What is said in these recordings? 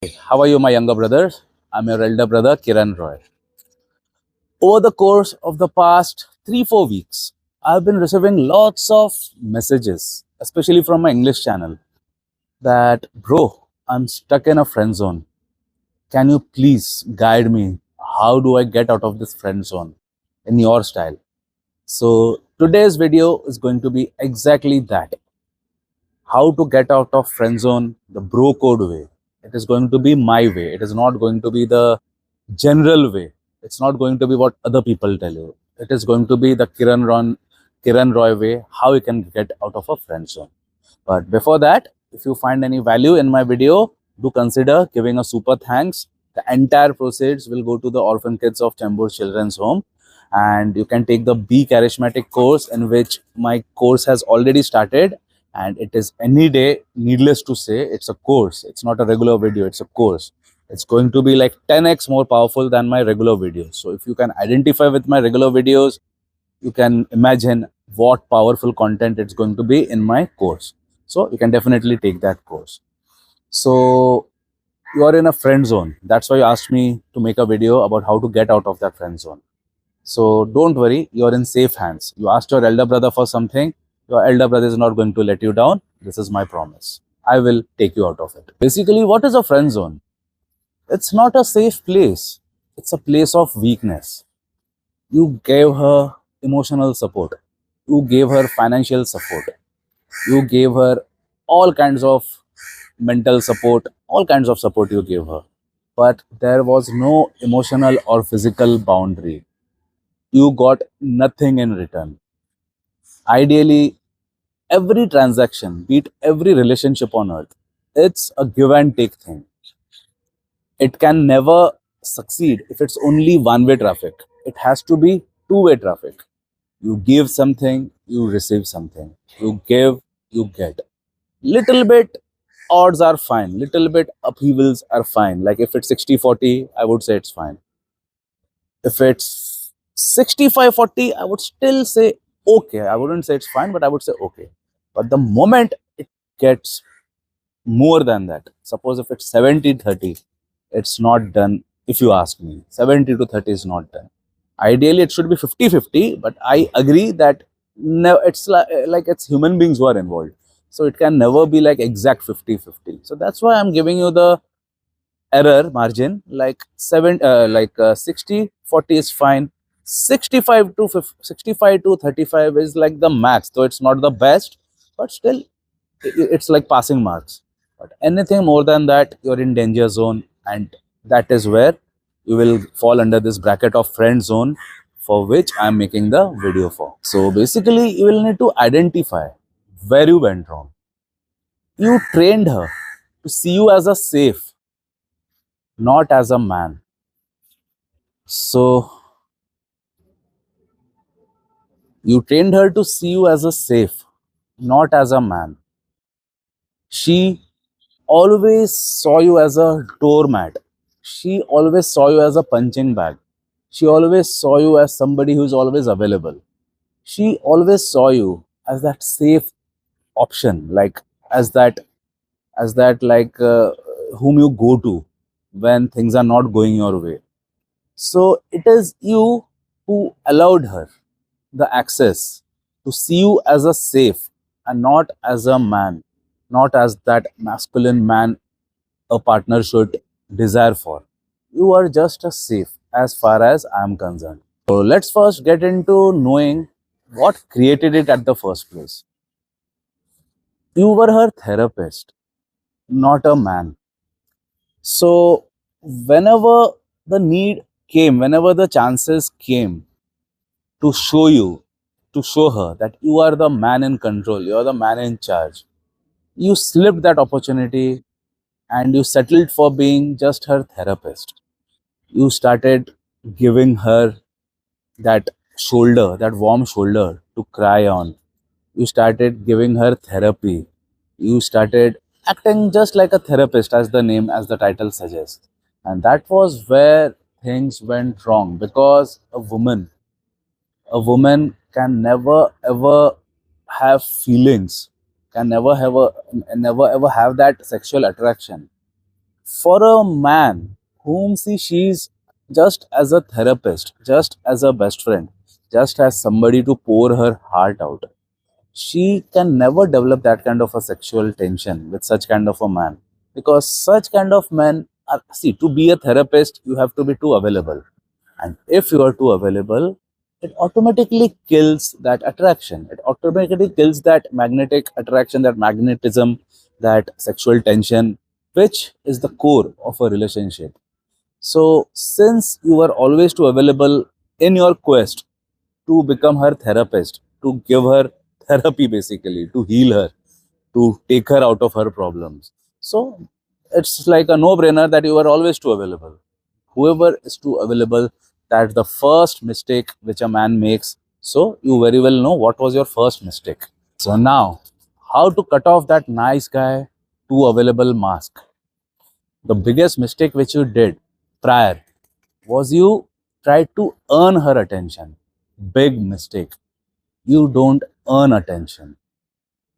How are you, my younger brothers? I'm your elder brother, Kiran Roy. Over the course of the past 3 4 weeks, I've been receiving lots of messages, especially from my English channel, that, bro, I'm stuck in a friend zone. Can you please guide me? How do I get out of this friend zone in your style? So, today's video is going to be exactly that, how to get out of friend zone the bro code way. It is going to be my way. It is not going to be the general way. It's not going to be what other people tell you. It is going to be the Kiran Roy way, how you can get out of a friend zone. But before that, if you find any value in my video, do consider giving a super thanks. The entire proceeds will go to the orphan kids of Chembur Children's Home. And you can take the Be Charismatic course, in which my course has already started. And it is any day, needless to say, it's a course. It's not a regular video, it's a course. It's going to be like 10x more powerful than my regular videos. So if you can identify with my regular videos, you can imagine what powerful content it's going to be in my course. So you can definitely take that course. So you are in a friend zone. That's why you asked me to make a video about how to get out of that friend zone. So don't worry, you're in safe hands. You asked your elder brother for something, your elder brother is not going to let you down. This is my promise. I will take you out of it. Basically, what is a friend zone? It's not a safe place. It's a place of weakness. You gave her emotional support. You gave her financial support. You gave her all kinds of mental support, all kinds of support you gave her. But there was no emotional or physical boundary. You got nothing in return. Ideally, every transaction, be it every relationship on earth, it's a give and take thing. It can never succeed if it's only one-way traffic. It has to be two-way traffic. You give something, you receive something. You give, you get. Little bit odds are fine. Little bit upheavals are fine. Like if it's 60-40, I would say it's fine. If it's 65-40, I would still say okay. I wouldn't say it's fine, but I would say okay. But the moment it gets more than that, suppose if it's 70-30, it's not done. If you ask me, 70 to 30 is not done. Ideally, it should be 50-50, but I agree that it's like it's human beings who are involved. So it can never be like exact 50-50. So that's why I'm giving you the error margin, like 60-40 is fine. 65 to 35 is like the max, though it's not the best, but still it's like passing marks. But anything more than that, you're in danger zone, and that is where you will fall under this bracket of friend zone, for which I'm making the video for. So basically, you will need to identify where you went wrong. You trained her to see you as a safe, not as a man. So you trained her to see you as a safe, not as a man. She always saw you as a doormat. She always saw you as a punching bag. She always saw you as somebody who is always available. She always saw you as that safe option, like as that whom you go to when things are not going your way. So it is you who allowed her the access to see you as a safe and not as a man, not as that masculine man a partner should desire for. You are just a safe as far as I am concerned. So let's first get into knowing what created it at the first place. You were her therapist, not a man. So whenever the need came, whenever the chances came to show you, to show her that you are the man in control, you are the man in charge, you slipped that opportunity and you settled for being just her therapist. You started giving her that shoulder, that warm shoulder to cry on. You started giving her therapy. You started acting just like a therapist, as the name, as the title suggests. And that was where things went wrong, because a woman can never ever have feelings, can never ever have that sexual attraction For a man whom she's just as a therapist, just as a best friend, just as somebody to pour her heart out, she can never develop that kind of a sexual tension with such kind of a man, because such kind of men are, see, to be a therapist you have to be too available, and if you are too available, it automatically kills that attraction, it automatically kills that magnetic attraction, that magnetism, that sexual tension, which is the core of a relationship. So since you are always too available in your quest to become her therapist, to give her therapy basically, to heal her, to take her out of her problems. So it's like a no brainer that you are always too available. Whoever is too available, that's the first mistake which a man makes. So you very well know what was your first mistake. So now, how to cut off that nice guy, too available mask. The biggest mistake which you did prior was you tried to earn her attention. Big mistake. You don't earn attention.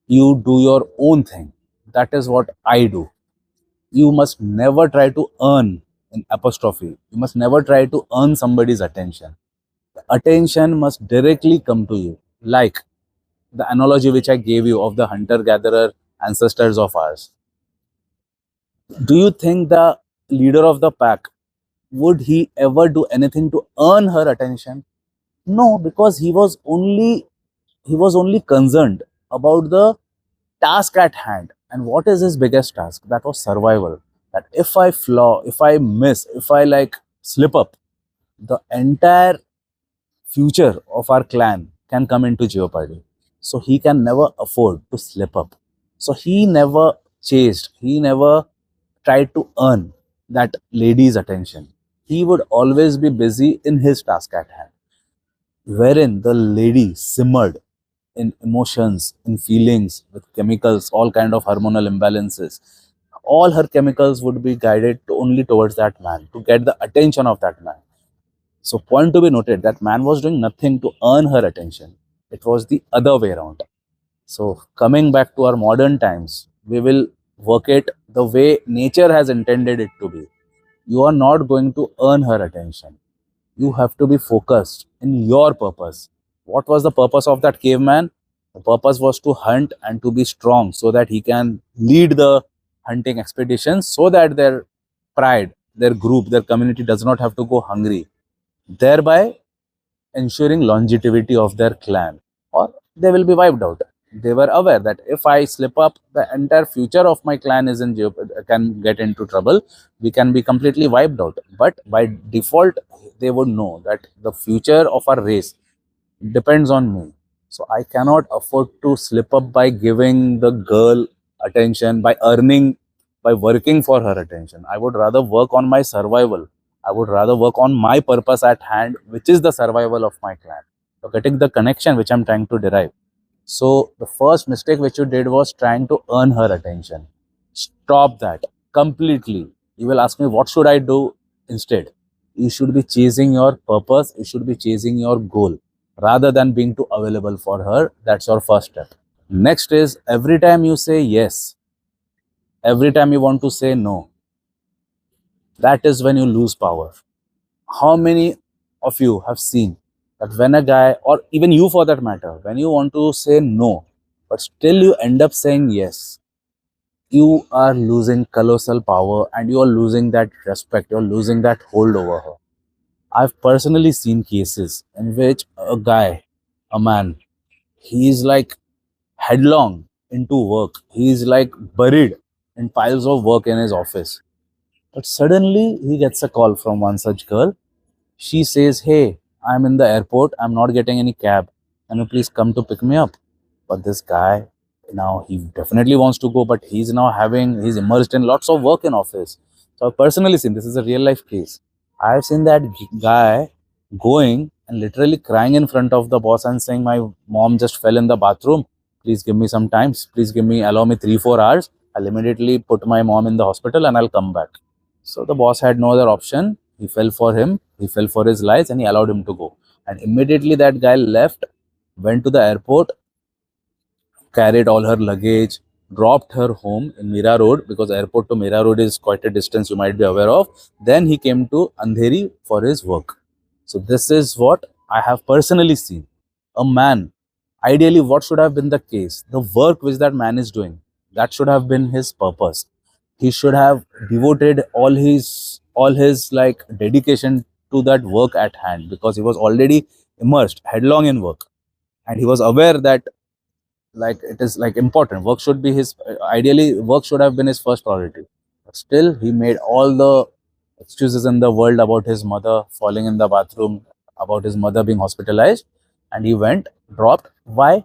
You do your own thing. That is what I do. You must never try to earn an apostrophe. You must never try to earn somebody's attention. The attention must directly come to you. Like the analogy which I gave you of the hunter-gatherer ancestors of ours. Do you think the leader of the pack, would he ever do anything to earn her attention? No, because he was only concerned about the task at hand. And what is his biggest task? That was survival. That if I flaw, if I miss, if I like slip up, the entire future of our clan can come into jeopardy. So he can never afford to slip up. So he never chased, he never tried to earn that lady's attention. He would always be busy in his task at hand, wherein the lady simmered in emotions, in feelings, with chemicals, all kind of hormonal imbalances. All her chemicals would be guided only towards that man, to get the attention of that man. So point to be noted, that man was doing nothing to earn her attention. It was the other way around. So coming back to our modern times, we will work it the way nature has intended it to be. You are not going to earn her attention. You have to be focused in your purpose. What was the purpose of that caveman? The purpose was to hunt and to be strong so that he can lead the hunting expeditions, so that their pride, their group, their community does not have to go hungry, thereby ensuring longevity of their clan, or they will be wiped out. They were aware that if I slip up, the entire future of my clan is in can get into trouble. We can be completely wiped out. But by default, they would know that the future of our race depends on me. So I cannot afford to slip up by giving the girl attention, by earning, by working for her attention. I would rather work on my survival. I would rather work on my purpose at hand, which is the survival of my clan. So getting the connection which I'm trying to derive. So the first mistake which you did was trying to earn her attention. Stop that completely. You will ask me, what should I do instead? You should be chasing your purpose. You should be chasing your goal rather than being too available for her. That's your first step. Next is, every time you say yes, every time you want to say no, that is when you lose power. How many of you have seen that when a guy, or even you for that matter, when you want to say no, but still you end up saying yes, you are losing colossal power and you are losing that respect, you're losing that hold over her. I've personally seen cases in which a guy, a man, he is like headlong into work. He is like buried in piles of work in his office. But suddenly he gets a call from one such girl. She says, "Hey, I'm in the airport. I'm not getting any cab. Can you please come to pick me up?" But this guy, now he definitely wants to go, but he's immersed in lots of work in office. So I've personally seen, this is a real life case. I've seen that guy going and literally crying in front of the boss and saying, "My mom just fell in the bathroom. Please give me some time. Please allow me 3-4 hours. I'll immediately put my mom in the hospital and I'll come back." So the boss had no other option. He fell for him. He fell for his lies and he allowed him to go. And immediately that guy left, went to the airport, carried all her luggage, dropped her home in Mira Road, because airport to Mira Road is quite a distance, you might be aware of. Then he came to Andheri for his work. So this is what I have personally seen. A man, ideally, what should have been the case? The work which that man is doing, that should have been his purpose. He should have devoted all his like dedication to that work at hand, because he was already immersed headlong in work, and he was aware that like it is like important work should be his, ideally work should have been his first priority, but still he made all the excuses in the world about his mother falling in the bathroom, about his mother being hospitalized, and he went, dropped. Why?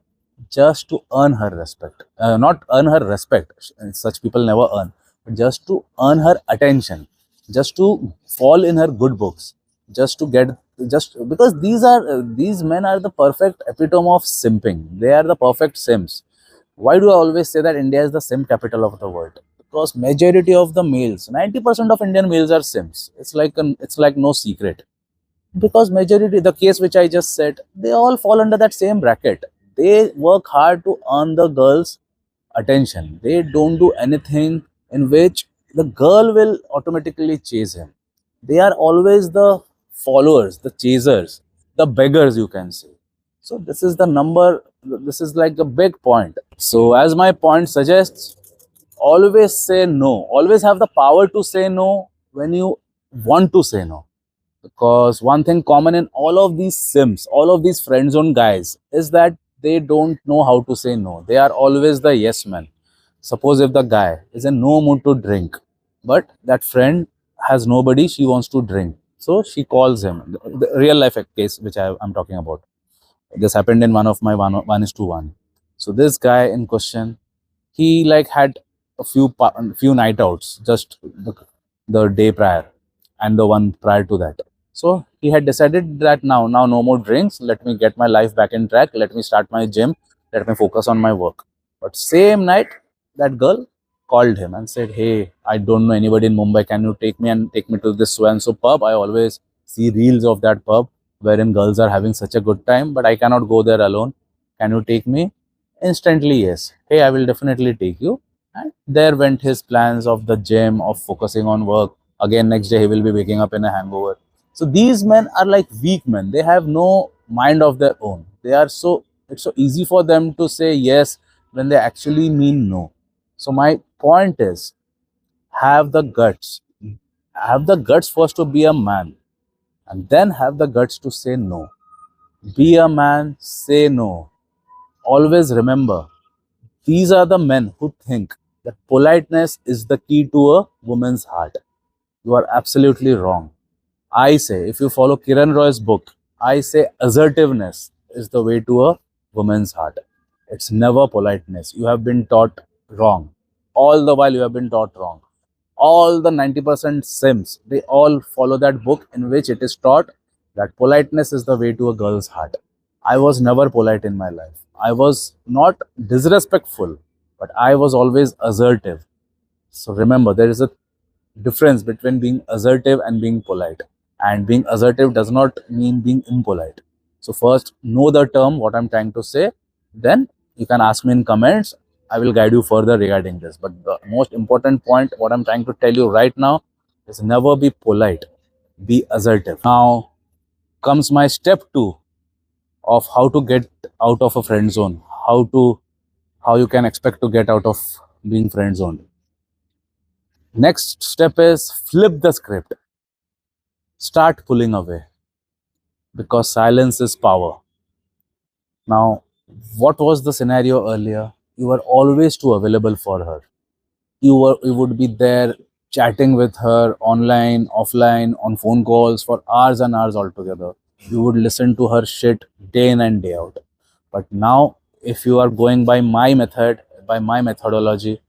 Just to earn her respect, not earn her respect, such people never earn, but just to earn her attention, just to fall in her good books, just to get, just because these men are the perfect epitome of simping. They are the perfect simps. Why do I always say that India is the simp capital of the world? Because majority of the males, 90% of Indian males are simps. It's like no secret. Because majority, the case which I just said, they all fall under that same bracket. They work hard to earn the girl's attention. They don't do anything in which the girl will automatically chase him. They are always the followers, the chasers, the beggars, you can say. So this is the number, this is like a big point. So as my point suggests, always say no. Always have the power to say no when you want to say no. Because one thing common in all of these sims, all of these friend zone guys, is that they don't know how to say no. They are always the yes men. Suppose if the guy is in no mood to drink, but that friend has nobody, she wants to drink. So she calls him. The real life case which I'm talking about. This happened in one of my 1:1. So this guy in question, he like had a few night outs just the day prior and the one prior to that. So he had decided that now no more drinks, let me get my life back in track, let me start my gym, let me focus on my work. But same night that girl called him and said, hey, I don't know anybody in Mumbai, can you take me to this so and so pub? I always see reels of that pub wherein girls are having such a good time, but I cannot go there alone, can you take me? Instantly, yes. Hey, I will definitely take you. And there went his plans of the gym, of focusing on work. Again, next day he will be waking up in a hangover. So these men are like weak men. They have no mind of their own. It's so easy for them to say yes when they actually mean no. So my point is, have the guts. Have the guts first to be a man, and then have the guts to say no. Be a man, say no. Always remember, these are the men who think that politeness is the key to a woman's heart. You are absolutely wrong. I say, if you follow Kiran Roy's book, I say assertiveness is the way to a woman's heart. It's never politeness. You have been taught wrong. All the while you have been taught wrong. All the 90% sims, they all follow that book in which it is taught that politeness is the way to a girl's heart. I was never polite in my life. I was not disrespectful, but I was always assertive. So remember, there is a difference between being assertive and being polite. And being assertive does not mean being impolite. So first, know the term, what I'm trying to say. Then you can ask me in comments. I will guide you further regarding this. But the most important point, what I'm trying to tell you right now, is never be polite. Be assertive. Now comes my step 2 of how to get out of a friend zone. How you can expect to get out of being friend zoned. Next step is flip the script. Start pulling away, because silence is power. Now, what was the scenario earlier? You were always too available for her. You would be there chatting with her online, offline, on phone calls for hours and hours altogether. You would listen to her shit day in and day out. But now, if you are going by my method, by my methodology,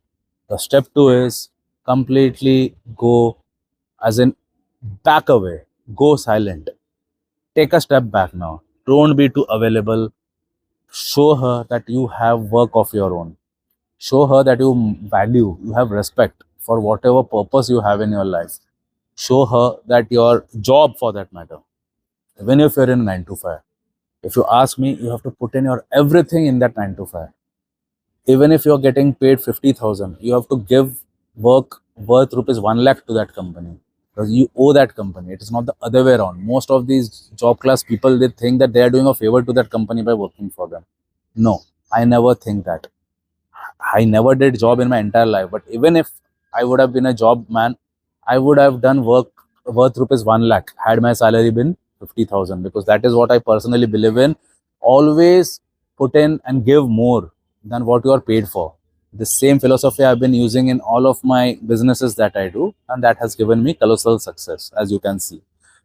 the step 2 is completely go, as in back away, go silent. Take a step back now. Don't be too available. Show her that you have work of your own. Show her that you value, you have respect for whatever purpose you have in your life. Show her that your job, for that matter, even if you're in 9 to 5, if you ask me, you have to put in your everything in that 9 to 5. Even if you're getting paid 50,000, you have to give work worth rupees 1 lakh to that company, because you owe that company. It is not the other way around. Most of these job class people, they think that they are doing a favor to that company by working for them. No, I never think that. I never did job in my entire life, but even if I would have been a job man, I would have done work worth rupees 1 lakh had my salary been 50,000, because that is what I personally believe in. Always put in and give more than what you are paid for. The same philosophy I've been using in all of my businesses that I do, and that has given me colossal success, as you can see.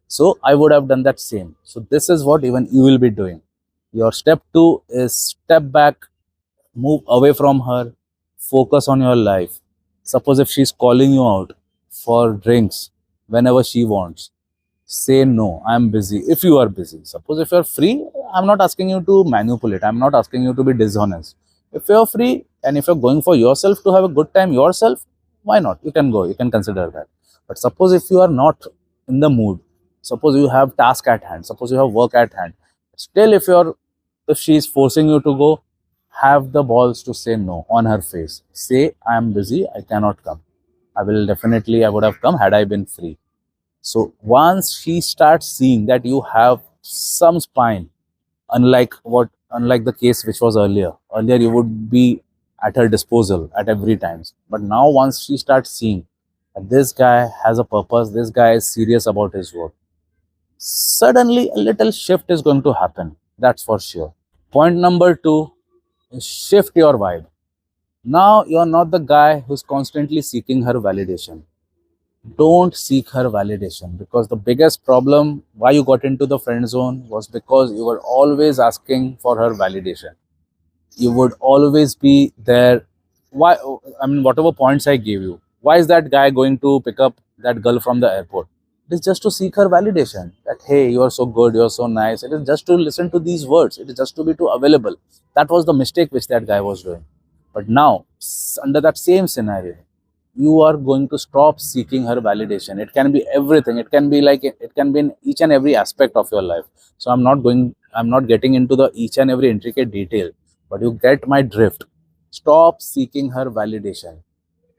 So I would have done that same. So this is what even you will be doing. Your step 2 is step back, move away from her, focus on your life. Suppose if she's calling you out for drinks whenever she wants, say no, I'm busy. If you are busy, suppose if you're free, I'm not asking you to manipulate, I'm not asking you to be dishonest. If you're free and if you're going for yourself to have a good time yourself, why not? You can go, you can consider that. But suppose if you are not in the mood, suppose you have task at hand, suppose you have work at hand, still if she is forcing you to go, have the balls to say no on her face. Say, I am busy, I cannot come. I would have come had I been free. So once she starts seeing that you have some spine, unlike the case which was earlier. Earlier you would be at her disposal at every time. But now once she starts seeing that this guy has a purpose, this guy is serious about his work, suddenly a little shift is going to happen. That's for sure. Point number 2 is shift your vibe. Now you're not the guy who's constantly seeking her validation. Don't seek her validation, because the biggest problem why you got into the friend zone was because you were always asking for her validation. You would always be there. Why? I mean, whatever points I gave you, why is that guy going to pick up that girl from the airport? It is just to seek her validation that, hey, you are so good, you are so nice. It is just to listen to these words. It is just to be too available. That was the mistake which that guy was doing. But now, under that same scenario, you are going to stop seeking her validation. It can be everything. It can be like, it can be in each and every aspect of your life. So I'm not getting into the each and every intricate detail, but you get my drift. Stop seeking her validation.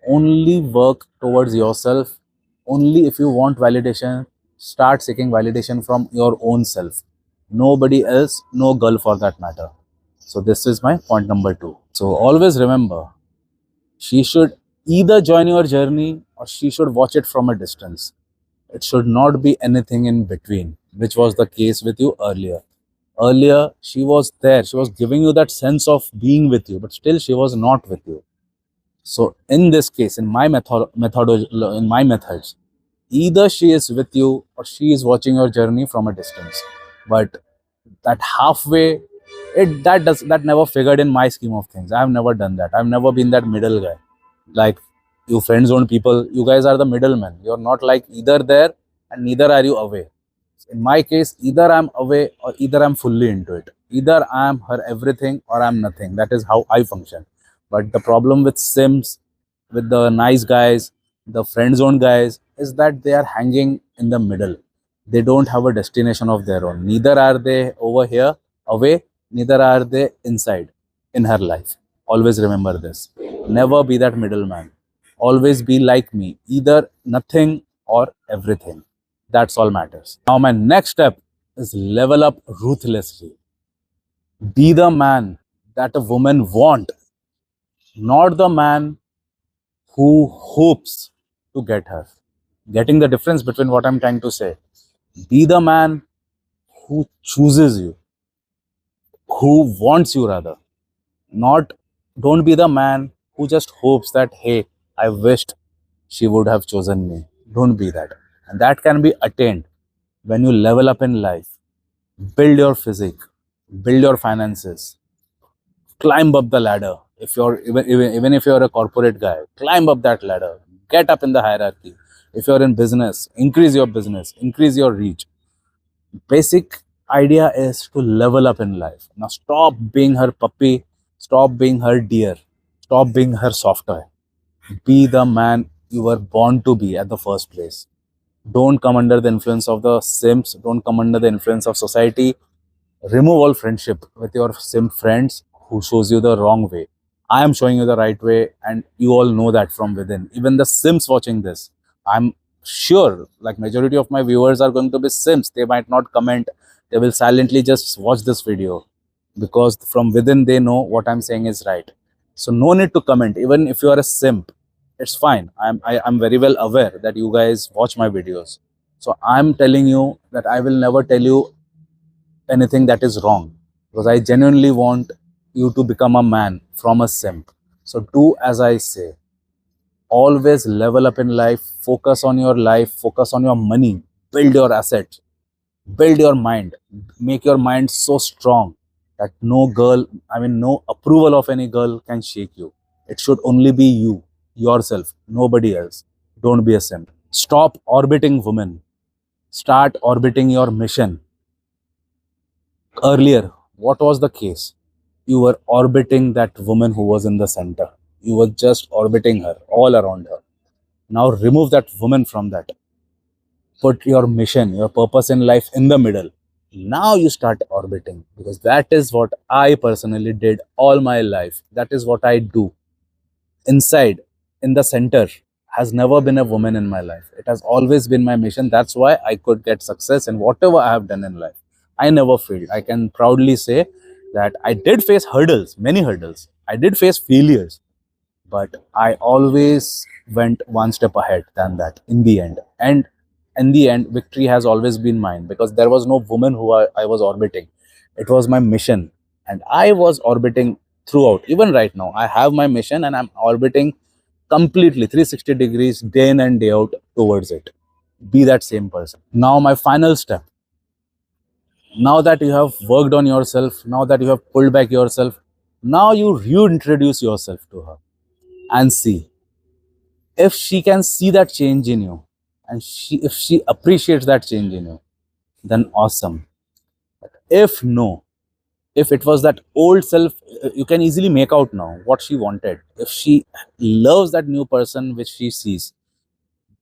Only work towards yourself. Only if you want validation, start seeking validation from your own self. Nobody else, no girl for that matter. So this is my point number 2. So always remember, she should either join your journey or she should watch it from a distance. It should not be anything in between, which was the case with you earlier. Earlier, she was there, she was giving you that sense of being with you, but still she was not with you. So in this case, in my methods, either she is with you or she is watching your journey from a distance. But that halfway, that never figured in my scheme of things. I have never done that. I've never been that middle guy. Like, you friend zone people, you guys are the middlemen. You're not like either there and neither are you away. In my case, either I'm away or either I'm fully into it. Either I'm her everything or I'm nothing. That is how I function. But the problem with Sims, with the nice guys, the friend zone guys, is that they are hanging in the middle. They don't have a destination of their own. Neither are they over here, away, neither are they inside in her life. Always remember this. Never be that middleman. Always be like me, either nothing or everything. That's all matters. Now, my next step is level up ruthlessly. Be the man that a woman want, not the man who hopes to get her. Getting the difference between what I'm trying to say. Be the man who chooses you, who wants you rather. Not, don't be the man who just hopes that, hey, I wished she would have chosen me. Don't be that. And that can be attained when you level up in life. Build your physique, build your finances, climb up the ladder. If you're even if you're a corporate guy, climb up that ladder, get up in the hierarchy. If you're in business, increase your reach. Basic idea is to level up in life. Now stop being her puppy, stop being her deer, stop being her soft toy. Be the man you were born to be at the first place. Don't come under the influence of the Sims, don't come under the influence of society. Remove all friendship with your sim friends who shows you the wrong way. I am showing you the right way, and you all know that from within. Even the Sims watching this, I'm sure, like majority of my viewers are going to be Sims. They might not comment. They will silently just watch this video because from within they know what I'm saying is right. So no need to comment. Even if you are a simp, it's fine. I'm very well aware that you guys watch my videos. So I'm telling you that I will never tell you anything that is wrong, because I genuinely want you to become a man from a simp. So do as I say. Always level up in life, focus on your life, focus on your money, build your assets, build your mind, make your mind so strong that no girl, no approval of any girl can shake you. It should only be you, yourself, nobody else. Don't be a simp. Stop orbiting women. Start orbiting your mission. Earlier, what was the case? You were orbiting that woman who was in the center. You were just orbiting her, all around her. Now remove that woman from that. Put your mission, your purpose in life in the middle. Now you start orbiting, because that is what I personally did all my life. That is what I do. Inside, in the center, has never been a woman in my life. It has always been my mission. That's why I could get success in whatever I have done in life. I never failed. I can proudly say that I did face hurdles, many hurdles. I did face failures, but I always went one step ahead than that in the end. And in the end, victory has always been mine, because there was no woman who I was orbiting. It was my mission, and I was orbiting throughout. Even right now, I have my mission and I'm orbiting completely 360 degrees day in and day out towards it. Be that same person. Now, my final step. Now that you have worked on yourself, now that you have pulled back yourself, now you reintroduce yourself to her and see if she can see that change in you, and if she appreciates that change in you, then awesome. If no, if it was that old self, you can easily make out now what she wanted. If she loves that new person which she sees,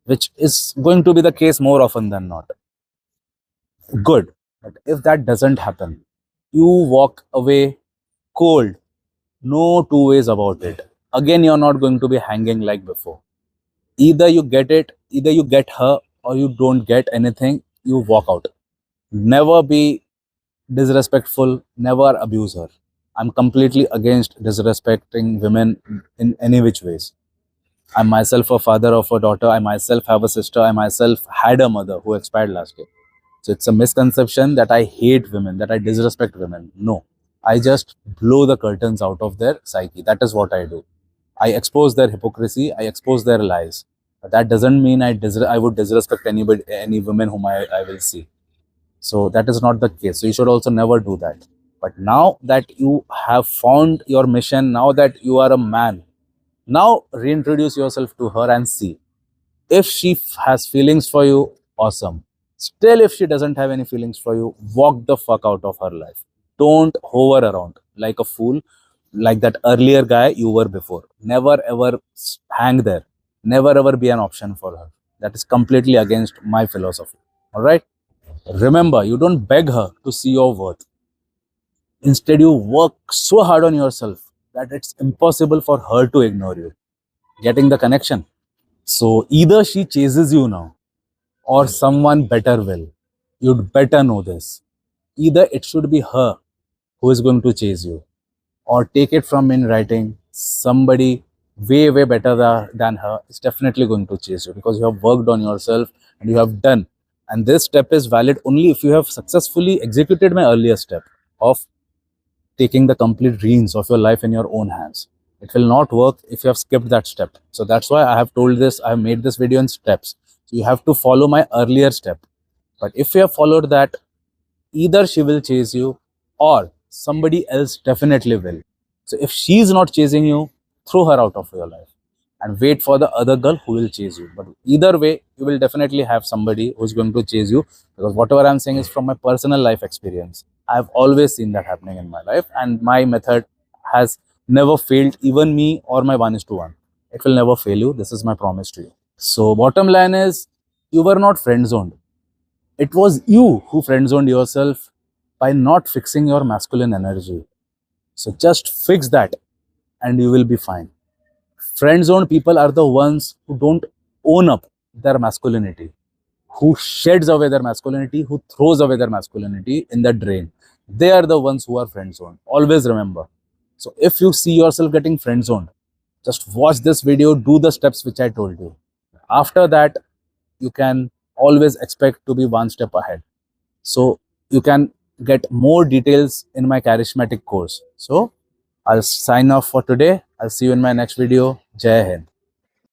which is going to be the case more often than not, good. But if that doesn't happen, you walk away cold. No two ways about it. Again, you're not going to be hanging like before. Either you get it, either you get her, or you don't get anything, you walk out. Never be disrespectful, never abuse her. I'm completely against disrespecting women in any which ways. I'm myself a father of a daughter. I myself have a sister. I myself had a mother who expired last year. So it's a misconception that I hate women, that I disrespect women. No, I just blow the curtains out of their psyche. That is what I do. I expose their hypocrisy. I expose their lies. But that doesn't mean I would disrespect anybody, any women whom I will see. So that is not the case. So you should also never do that. But now that you have found your mission, now that you are a man, now reintroduce yourself to her and see. If she has feelings for you, awesome. Still, if she doesn't have any feelings for you, walk the fuck out of her life. Don't hover around like a fool, like that earlier guy you were before. Never ever hang there. Never ever be an option for her. That is completely against my philosophy. All right? Remember, you don't beg her to see your worth. Instead, you work so hard on yourself that it's impossible for her to ignore you. Getting the connection? So either she chases you now, or someone better will. You'd better know this. Either it should be her who is going to chase you, or take it from in writing, somebody way, way better than her is definitely going to chase you, because you have worked on yourself and you have done. And this step is valid only if you have successfully executed my earlier step of taking the complete reins of your life in your own hands. It will not work if you have skipped that step. So that's why I have told this, I have made this video in steps. So you have to follow my earlier step. But if you have followed that, either she will chase you or somebody else definitely will. So if she is not chasing you, throw her out of your life and wait for the other girl who will chase you. But either way, you will definitely have somebody who's going to chase you, because whatever I'm saying is from my personal life experience. I've always seen that happening in my life, and my method has never failed even me or my 1:1. It will never fail you. This is my promise to you. So bottom line is, you were not friend zoned. It was you who friend zoned yourself by not fixing your masculine energy. So just fix that and you will be fine. Friend zone people are the ones who don't own up their masculinity, who sheds away their masculinity, who throws away their masculinity in the drain. They are the ones who are friend zoned. Always remember. So if you see yourself getting friend zoned, just watch this video, do the steps which I told you. After that, you can always expect to be one step ahead. So you can get more details in my charismatic course. So I'll sign off for today. I'll see you in my next video. Jai Hind.